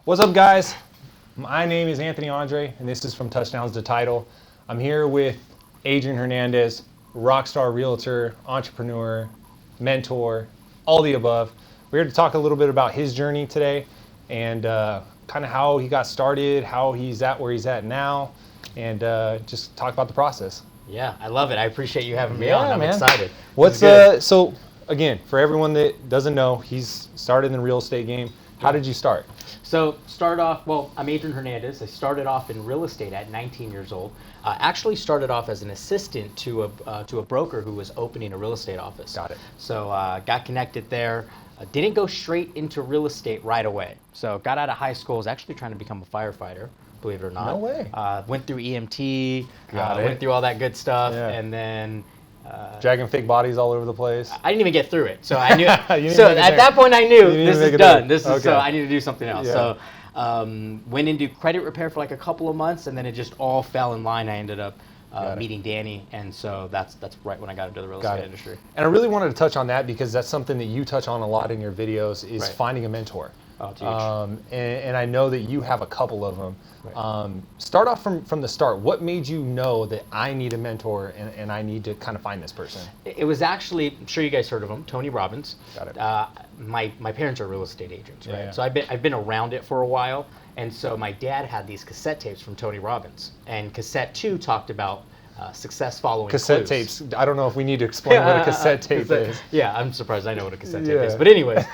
What's up, guys? My name is Anthony Andre, and this is From Touchdowns to Title. I'm here with Adrian Hernandez, rockstar realtor, entrepreneur, mentor, all the above. We're here to talk a little bit about his journey today and kind of how he got started, how he's at where he's at now, and just talk about the process. Yeah, I love it. I appreciate you having me on. I'm excited. So again, for everyone that doesn't know, he's started in the real estate game. How did you start? So I'm Adrian Hernandez. I started off in real estate at 19 years old. Actually started off as an assistant to a broker who was opening a real estate office. Got it. So got connected there. Didn't go straight into real estate right away. So got out of high school, was actually trying to become a firefighter, believe it or not. No way. Went through EMT, Got it. went through all that good stuff, Yeah. and then Dragging fake bodies all over the place. I didn't even get through it, so I knew. You So didn't make it at there. that point, I knew You didn't this make is it done. there. This is Okay. I need to do something else. Yeah. So went into credit repair for like a couple of months, and then it just all fell in line. I ended up meeting Danny, and so that's right when I got into the real estate industry. And I really wanted to touch on that because that's something that you touch on a lot in your videos is Right. finding a mentor. Oh, it's huge. And I know that you have a couple of them. Right. Start off from the start. What made you know that I need a mentor and I need to kind of find this person? It was actually, I'm sure you guys heard of him, Tony Robbins. Got it. My parents are real estate agents, right? Yeah. So I've been around it for a while, and so my dad had these cassette tapes from Tony Robbins, and cassette 2 talked about success following Cassette clues. tapes. I don't know if we need to explain what a cassette tape cassette- is. Yeah, I'm surprised I know what a cassette tape Yeah. is. But anyways,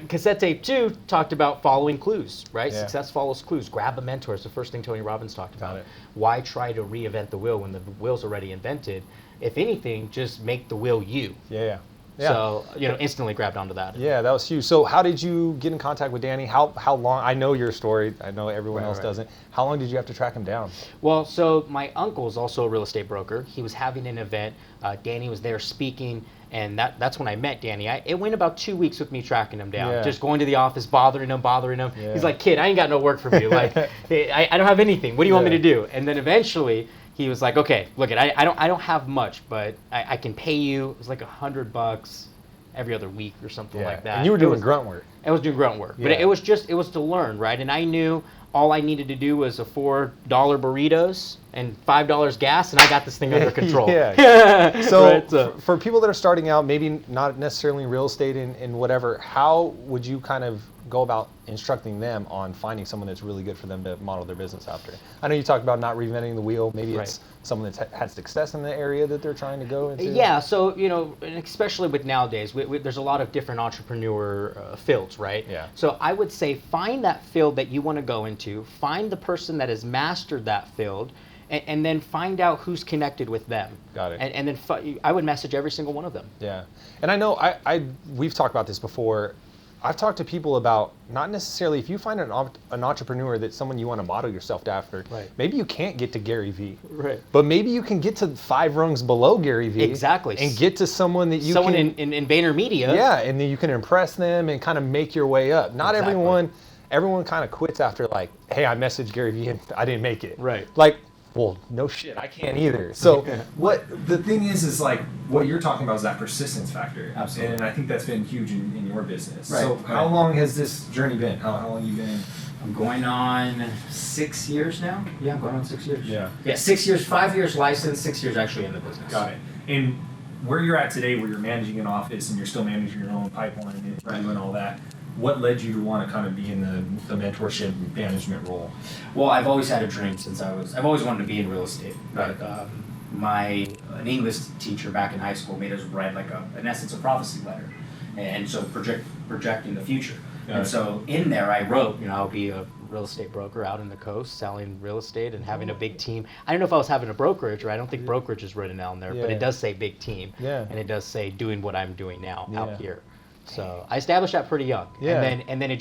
cassette tape 2 talked about following clues, right? Yeah. Success follows clues. Grab a mentor is the first thing Tony Robbins talked about. Got it. Why try to reinvent the wheel when the wheel's already invented? If anything, just make the wheel you. Yeah. So, instantly grabbed onto that. Yeah, that was huge. So how did you get in contact with Danny? How long? I know your story. I know everyone else doesn't. How long did you have to track him down? Well, so my uncle is also a real estate broker. He was having an event. Danny was there speaking, and that's when I met Danny. It went about 2 weeks with me tracking him down, Yeah. just going to the office, bothering him. Yeah. He's like, "Kid, I ain't got no work for you. Like, I don't have anything. What do you want me Yeah. to do?" And then eventually he was like, "Okay, look, I don't have much, but I can pay you." It was like $100 every other week or something like that. And you were doing grunt work. I was doing grunt work, but Yeah. it was to learn, right? And I knew all I needed to do was a $4 burritos and $5 gas, and I got this thing under control. Yeah. So, Right, for people that are starting out, maybe not necessarily in real estate and whatever, how would you kind of go about instructing them on finding someone that's really good for them to model their business after? I know you talked about not reinventing the wheel. Maybe it's someone that's had success in the area that they're trying to go into. Yeah, so and especially with nowadays, there's a lot of different entrepreneur fields, right? Yeah. So I would say find that field that you want to go into, find the person that has mastered that field, and then find out who's connected with them. Got it. And then I would message every single one of them. Yeah, and I know we've talked about this before. I've talked to people about not necessarily if you find an entrepreneur that's someone you want to model yourself after. Right. Maybe you can't get to Gary Vee. Right. But maybe you can get to 5 rungs below Gary Vee. Exactly. And get to someone that you Someone can. in VaynerMedia. Yeah, and then you can impress them and kind of make your way up. Not Exactly. everyone kind of quits after like, hey, I messaged Gary Vee and I didn't make it. Right. Like, well, no shit, I can't either. So what the thing is like what you're talking about is that persistence factor. Absolutely. And I think that's been huge in your business. Right, So right. how long has this journey been? How long have you been in? I'm going on 6 years now. Yeah, I'm going on 6 years. Yeah. Yeah, 6 years, 5 years licensed, 6 years actually in the business. Got it. And where you're at today, where you're managing an office and you're still managing your own pipeline and doing all that, what led you to want to kind of be in the mentorship management role? Well, I've always had a dream since I've always wanted to be in real estate. Right. But an English teacher back in high school made us write like in essence, a prophecy letter. And so projecting the future. Got And it. so in there I wrote, I'll be a real estate broker out in the coast selling real estate and having a big team. I don't know if I was having a brokerage, or I don't think brokerage is written down there, but Yeah. it does say big team. Yeah. And it does say doing what I'm doing now Yeah. out here. So I established that pretty young. Yeah. And then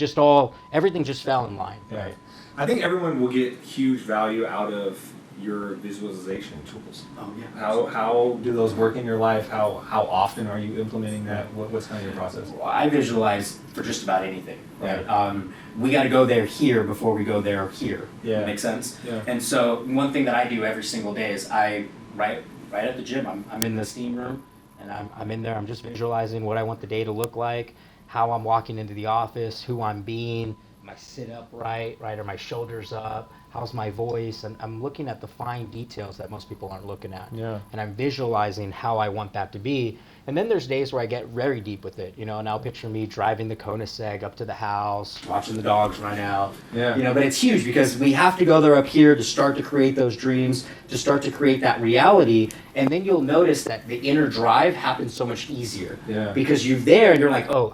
everything just fell in line. Yeah. Right. I think everyone will get huge value out of your visualization tools. oh yeah. How Do those work in your life? How often are you implementing that? What's kind of your process? Well, I visualize for just about anything, right? Yeah. We got to go there here before we go there here. Yeah. Makes sense? Yeah. And so one thing that I do every single day is I right at the gym. I'm in the steam room, And I'm in there, I'm just visualizing what I want the day to look like, how I'm walking into the office, who I'm being, I sit up right? Are my shoulders up? How's my voice? And I'm looking at the fine details that most people aren't looking at. Yeah. And I'm visualizing how I want that to be. And then there's days where I get very deep with it, and I'll picture me driving the Koenigsegg up to the house, watching the dogs run out. Yeah. But it's huge because we have to go there up here to start to create those dreams, to start to create that reality. And then you'll notice that the inner drive happens so much easier. Yeah. Because you're there and you're like, oh,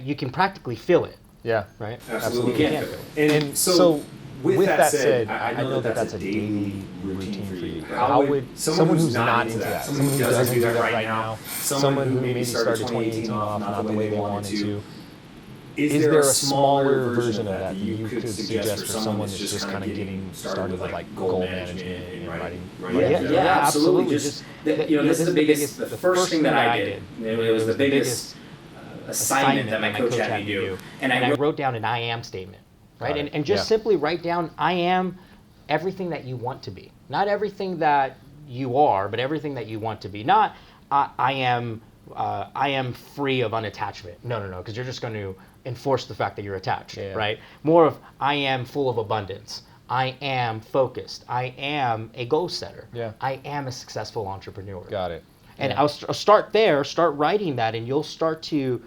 you can practically feel it, Yeah. right? Absolutely. You can. And so with that said, I know that that's a daily routine for you. How would someone who's not into that, someone who doesn't do that right now, someone who maybe started 2018 off not the way they wanted to, is there a smaller version of that you could suggest for someone that's just kind of getting started with like goal management and writing? Yeah, absolutely. This is the first thing that I did. It was the biggest assignment that my coach had me do. And I wrote down an I am statement. Right, and just simply write down, I am everything that you want to be. Not everything that you are, but everything that you want to be. Not, I am free of unattachment. No, because you're just going to enforce the fact that you're attached, right? More of, I am full of abundance. I am focused. I am a goal setter. Yeah. I am a successful entrepreneur. Got it. And I'll start there, start writing that, and you'll start to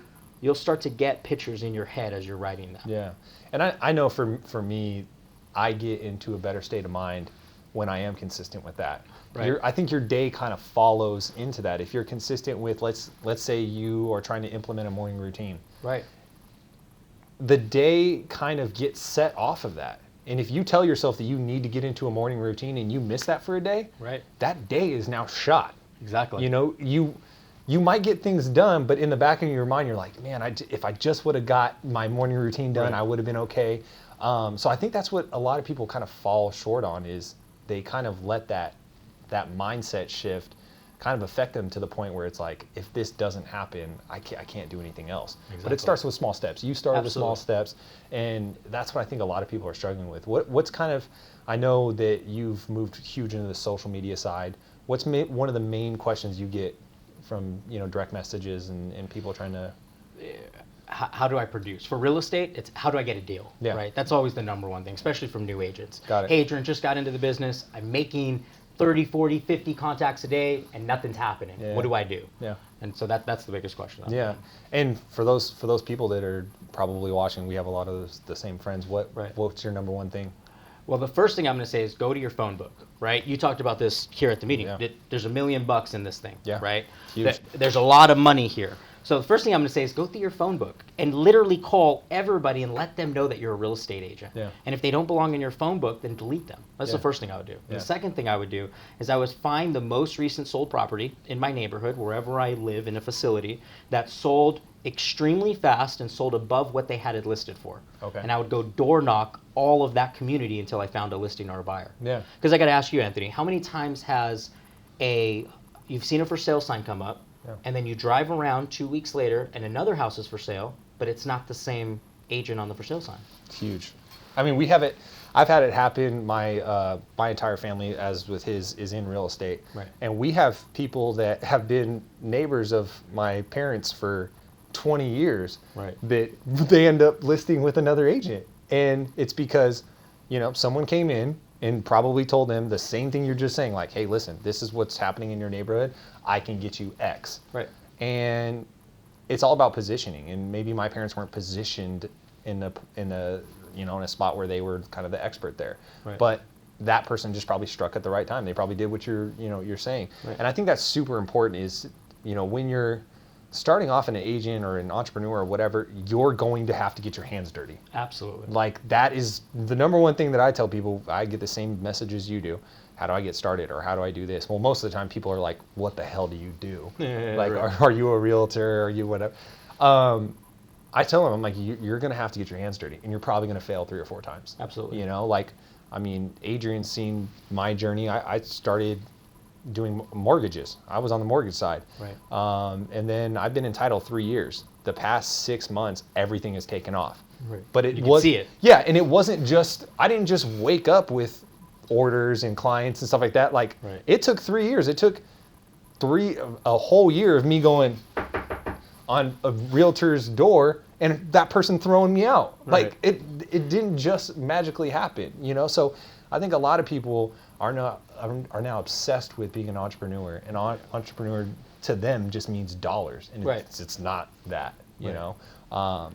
get pictures in your head as you're writing that. Yeah. And I know for me, I get into a better state of mind when I am consistent with that. Right. I think your day kind of follows into that. If you're consistent with, let's say you are trying to implement a morning routine. Right. The day kind of gets set off of that. And if you tell yourself that you need to get into a morning routine and you miss that for a day, right, that day is now shot. Exactly. You might get things done, but in the back of your mind, you're like, man, if I just would have got my morning routine done, Right. I would have been okay. So I think that's what a lot of people kind of fall short on, is they kind of let that mindset shift kind of affect them to the point where it's like, if this doesn't happen, I can't do anything else. Exactly. But it starts with small steps. You started with small Absolutely. steps, and that's what I think a lot of people are struggling with. What's kind of, I know that you've moved huge into the social media side. What's one of the main questions you get from direct messages and people trying to? How do I produce? For real estate, it's how do I get a deal, Yeah. right? That's always the number one thing, especially from new agents. Got it. Hey, Adrian, just got into the business. I'm making 30, 40, 50 contacts a day and nothing's happening. Yeah. What do I do? Yeah. And so that's the biggest question. Yeah, and for those people that are probably watching, we have a lot of the same friends. Right. What's your number one thing? Well, the first thing I'm going to say is go to your phone book, right? You talked about this here at the meeting. Yeah. There's $1 million in this thing, Yeah. right? Huge. There's a lot of money here. So the first thing I'm going to say is go through your phone book and literally call everybody and let them know that you're a real estate agent. Yeah. And if they don't belong in your phone book, then delete them. That's Yeah. the first thing I would do. Yeah. The second thing I would do is I would find the most recent sold property in my neighborhood, wherever I live in a facility, that sold extremely fast and sold above what they had it listed for. Okay. And I would go door knock all of that community until I found a listing or a buyer. Yeah. Because I got to ask you, Anthony, how many times has you've seen a for sale sign come up, Yeah. and then you drive around 2 weeks later and another house is for sale, but it's not the same agent on the for sale sign? It's huge. I mean, we have it. I've had it happen. My entire family, as with his, is in real estate, Right. and we have people that have been neighbors of my parents for 20 years. Right. That they end up listing with another agent, and it's because someone came in and probably told them the same thing you're just saying, like, hey, listen, this is what's happening in your neighborhood. I can get you X. Right. And it's all about positioning. And maybe my parents weren't positioned in a spot where they were kind of the expert there. Right. But that person just probably struck at the right time. They probably did what you're saying. Right. And I think that's super important is, when you're starting off an agent or an entrepreneur or whatever, you're going to have to get your hands dirty. Absolutely. Like, that is the number one thing that I tell people. I get the same messages you do. How do I get started, or how do I do this? Well, most of the time people are like, what the hell do you do? Like, Right. are you a realtor? Are you whatever? I tell them, I'm like, you're going to have to get your hands dirty, and you're probably going to fail 3 or 4 times. Absolutely. Adrian's seen my journey. I started doing mortgages. I was on the mortgage side. Right. And then I've been in title 3 years. The past 6 months, everything has taken off. Right. But You can see it. Yeah, and it wasn't just, I didn't just wake up with orders and clients and stuff like that. Like, Right. It took 3 years. It took a whole year of me going on a realtor's door and that person throwing me out. Right. Like it didn't just magically happen, you know? So I think a lot of people are now obsessed with being an entrepreneur, and entrepreneur to them just means dollars, and Right. it's not that, you Right. know?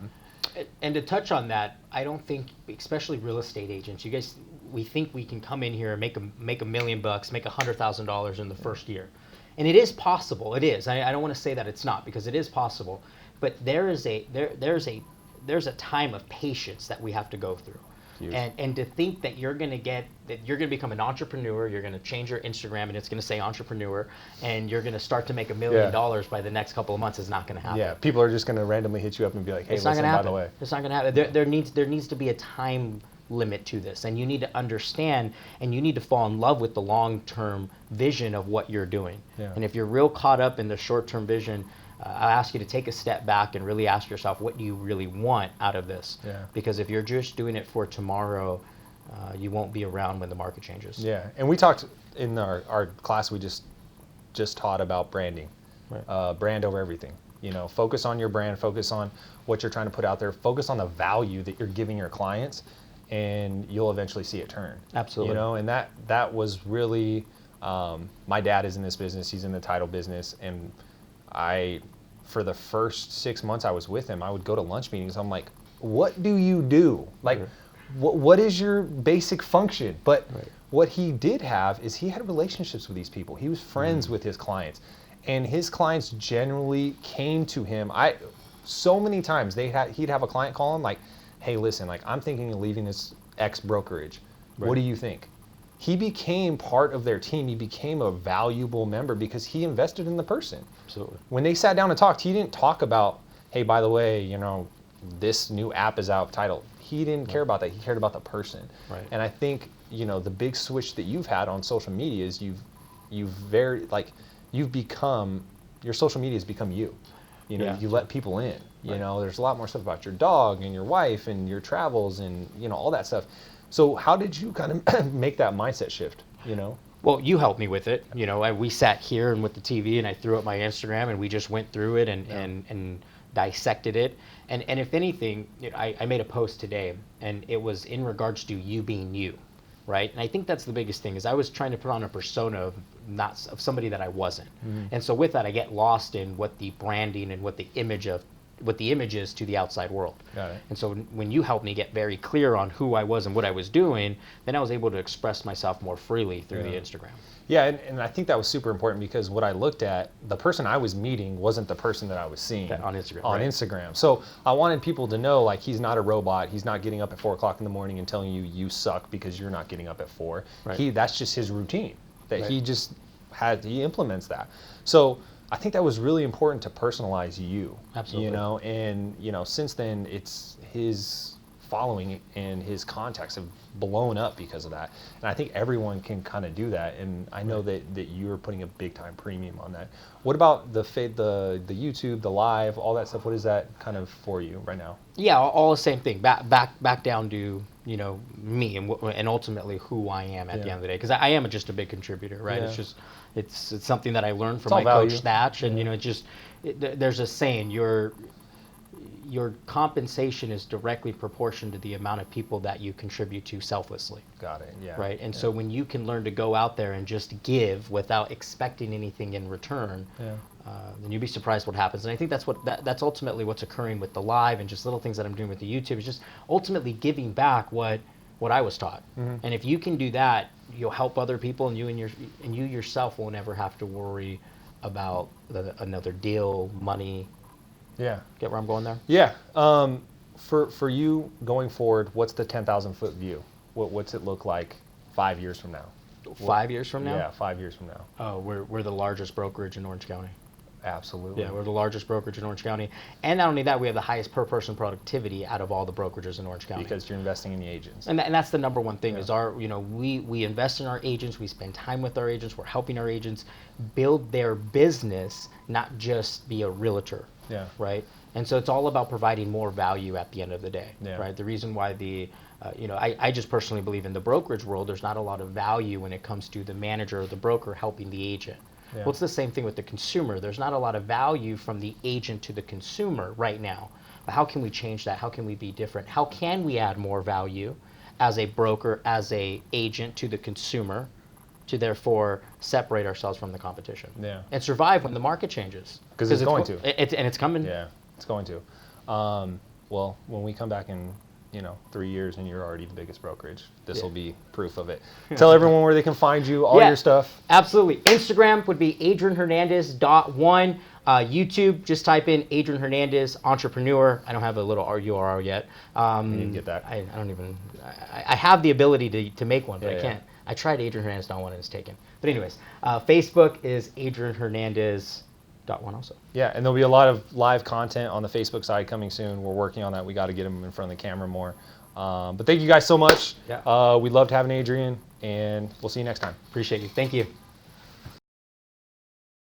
And to touch on that, I don't think, especially real estate agents, you guys, we think we can come in here and make $1 million, make $100,000 in the first year, and it is possible. It is. I don't want to say that it's not, because it is possible, but there's a time of patience that we have to go through. Huge. And to think that you're going to become an entrepreneur, you're going to change your Instagram and it's going to say entrepreneur, and you're going to start to make $1 million by the next couple of months is not going to happen. Yeah, people are just going to randomly hit you up and be like, hey, It's not listen, going to by happen. the way. It's not going to happen. There needs to be a time limit to this, and you need to understand, and you need to fall in love with the long-term vision of what you're doing. Yeah. And if you're real caught up in the short-term vision, I'll ask you to take a step back and really ask yourself, what do you really want out of this? Yeah. Because if you're just doing it for tomorrow, you won't be around when the market changes. Yeah, and we talked in our class, we just taught about branding. Right. Brand over everything. You know, focus on your brand, focus on what you're trying to put out there, focus on the value that you're giving your clients, and you'll eventually see it turn. Absolutely. You know, and that was really, my dad is in this business, he's in the title business, and for the first 6 months I was with him, I would go to lunch meetings, I'm like, what do you do? Like, Right. what is your basic function? But Right. what he did have is he had relationships with these people. He was friends with his clients, and his clients generally came to him. So many times he'd have a client call him like, hey, listen, like, I'm thinking of leaving this X brokerage. What Right. do you think? He became part of their team. He became a valuable member because he invested in the person. Absolutely. When they sat down and talked, he didn't talk about, hey, by the way, you know, this new app is out, title. He didn't care about that. He cared about the person. Right. And I think, you know, the big switch that you've had on social media is you've become, your social media has become you. You know, Yeah. you let people in. You Right. know, there's a lot more stuff about your dog and your wife and your travels and, you know, all that stuff. So how did you kind of make that mindset shift, you know? Well, you helped me with it. You know, we sat here and with the TV, and I threw up my Instagram, and we just went through it and dissected it. And if anything, I made a post today, and it was in regards to you being you, right? And I think that's the biggest thing, is I was trying to put on a persona of somebody that I wasn't. Mm-hmm. And so with that, I get lost in what the branding and what the image is to the outside world. Got it. And so when you helped me get very clear on who I was and what I was doing, then I was able to express myself more freely through the Instagram. Yeah, and I think that was super important because what I looked at, the person I was meeting wasn't the person that I was seeing On Instagram, On right. Instagram. So I wanted people to know, like, he's not a robot. He's not getting up at 4 o'clock in the morning and telling you suck because you're not getting up at 4. Right. That's just his routine. That Right. he implements that. So I think that was really important to personalize you. Absolutely. You know, and you know, since then it's his following and his contacts have blown up because of that. And I think everyone can kind of do that. And I know that you're putting a big time premium on that. What about the YouTube, the live, all that stuff? What is that kind of for you right now? Yeah, all the same thing. Back down to, you know, me and ultimately who I am at the end of the day, because I am just a big contributor, right? Yeah. It's just it's something that I learned from It's all my value. coach Thatch, and you know, there's a saying, your compensation is directly proportional to the amount of people that you contribute to selflessly. Got it. Yeah. Right. And so when you can learn to go out there and just give without expecting anything in return, then you'd be surprised what happens. And I think that's ultimately what's occurring with the live and just little things that I'm doing with the YouTube, is just ultimately giving back what I was taught. Mm-hmm. And if you can do that, you'll help other people, and you yourself will never have to worry about another deal, money. Yeah. Get where I'm going there? Yeah. For you going forward, what's the 10,000 foot view? What's it look like 5 years from now? 5 years from now? Yeah, 5 years from now. Oh, we're the largest brokerage in Orange County. Absolutely. Yeah, we're the largest brokerage in Orange County. And not only that, we have the highest per person productivity out of all the brokerages in Orange County. Because you're investing in the agents. And that's the number one thing, is we invest in our agents, we spend time with our agents, we're helping our agents build their business, not just be a realtor. Yeah. Right? And so it's all about providing more value at the end of the day. Yeah. Right? The reason why I just personally believe in the brokerage world, there's not a lot of value when it comes to the manager or the broker helping the agent. Yeah. Well, it's the same thing with the consumer. There's not a lot of value from the agent to the consumer right now. how can we change that? How can we be different? How can we add more value as a broker, as a agent to the consumer, to therefore separate ourselves from the competition? Yeah. And survive when the market changes. Because it's going to. And it's coming. Yeah, it's going to. Well, when we come back in 3 years and you're already the biggest brokerage, this will be proof of it. Tell everyone where they can find you, all your stuff. Absolutely. Instagram would be adrianhernandez.1. YouTube, just type in Adrian Hernandez Entrepreneur. I don't have a little URL yet. You didn't get that. I don't even. I have the ability to make one, but I can't. Yeah. I tried adrianhernandez.1 and it's taken. But anyways, Facebook is adrianhernandez.1 also. Yeah, and there'll be a lot of live content on the Facebook side coming soon. We're working on that. We got to get them in front of the camera more. But thank you guys so much. Yeah. We loved having Adrian, and we'll see you next time. Appreciate you. Thank you.